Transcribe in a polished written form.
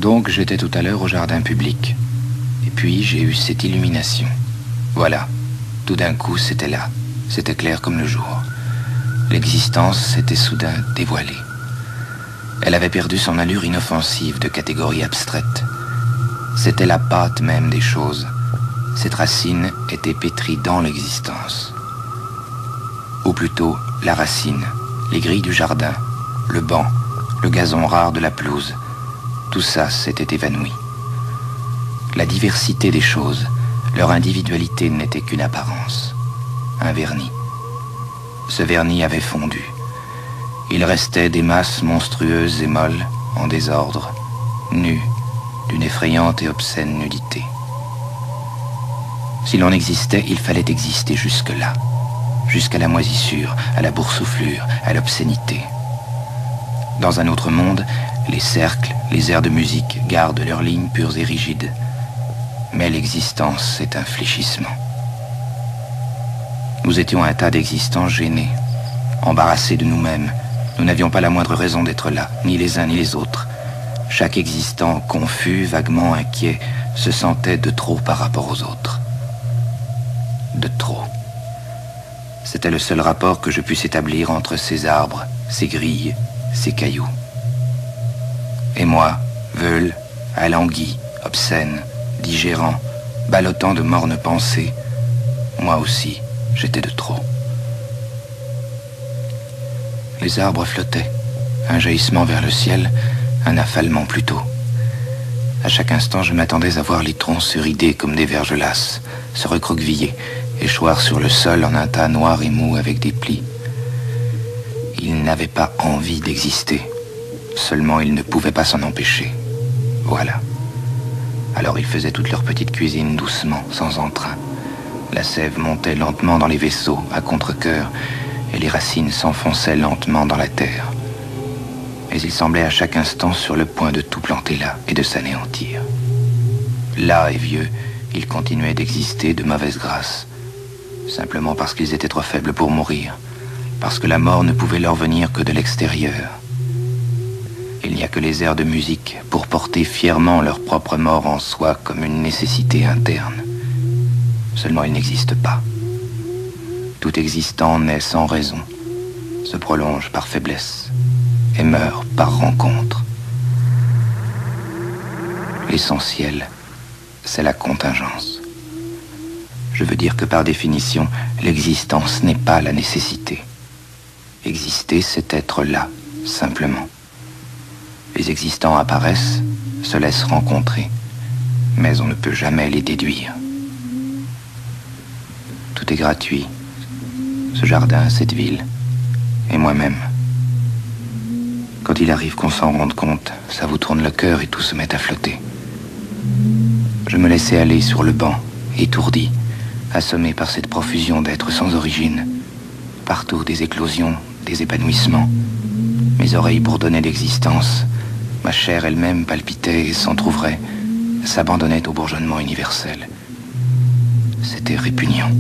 Donc j'étais tout à l'heure au jardin public. Et puis j'ai eu cette illumination. Voilà, tout d'un coup c'était là. C'était clair comme le jour. L'existence s'était soudain dévoilée. Elle avait perdu son allure inoffensive de catégorie abstraite. C'était la pâte même des choses. Cette racine était pétrie dans l'existence. Ou plutôt, la racine, les grilles du jardin, le banc, le gazon rare de la pelouse, tout ça s'était évanoui. La diversité des choses, leur individualité n'était qu'une apparence, un vernis. Ce vernis avait fondu. Il restait des masses monstrueuses et molles, en désordre, nues, d'une effrayante et obscène nudité. Si l'on existait, il fallait exister jusque-là, jusqu'à la moisissure, à la boursouflure, à l'obscénité. Dans un autre monde, les cercles, les airs de musique gardent leurs lignes pures et rigides. Mais l'existence, c'est un fléchissement. Nous étions un tas d'existants gênés, embarrassés de nous-mêmes. Nous n'avions pas la moindre raison d'être là, ni les uns ni les autres. Chaque existant, confus, vaguement inquiet, se sentait de trop par rapport aux autres. De trop. C'était le seul rapport que je puisse établir entre ces arbres, ces grilles, ces cailloux. Et moi, veule, alangui, obscène, digérant, ballottant de mornes pensées, moi aussi, j'étais de trop. Les arbres flottaient, un jaillissement vers le ciel, un affalement plutôt. À chaque instant, je m'attendais à voir les troncs se rider comme des verges lasses, se recroqueviller, échoir sur le sol en un tas noir et mou avec des plis. Ils n'avaient pas envie d'exister, seulement ils ne pouvaient pas s'en empêcher. Voilà. Alors ils faisaient toute leur petite cuisine doucement, sans entrain. La sève montait lentement dans les vaisseaux, à contre-cœur, et les racines s'enfonçaient lentement dans la terre. Mais ils semblaient à chaque instant sur le point de tout planter là et de s'anéantir. Là et vieux, ils continuaient d'exister de mauvaise grâce, simplement parce qu'ils étaient trop faibles pour mourir, parce que la mort ne pouvait leur venir que de l'extérieur. Il n'y a que les airs de musique pour porter fièrement leur propre mort en soi comme une nécessité interne. Seulement ils n'existent pas. Tout existant naît sans raison, se prolonge par faiblesse et meurt par rencontre. L'essentiel, c'est la contingence. Je veux dire que par définition, l'existence n'est pas la nécessité. Exister, c'est être là, simplement. Les existants apparaissent, se laissent rencontrer, mais on ne peut jamais les déduire. Tout est gratuit. Ce jardin, cette ville, et moi-même. Quand il arrive qu'on s'en rende compte, ça vous tourne le cœur et tout se met à flotter. Je me laissais aller sur le banc, étourdi, assommé par cette profusion d'êtres sans origine. Partout des éclosions, des épanouissements. Mes oreilles bourdonnaient d'existence. Ma chair elle-même palpitait et s'entr'ouvrait, s'abandonnait au bourgeonnement universel. C'était répugnant.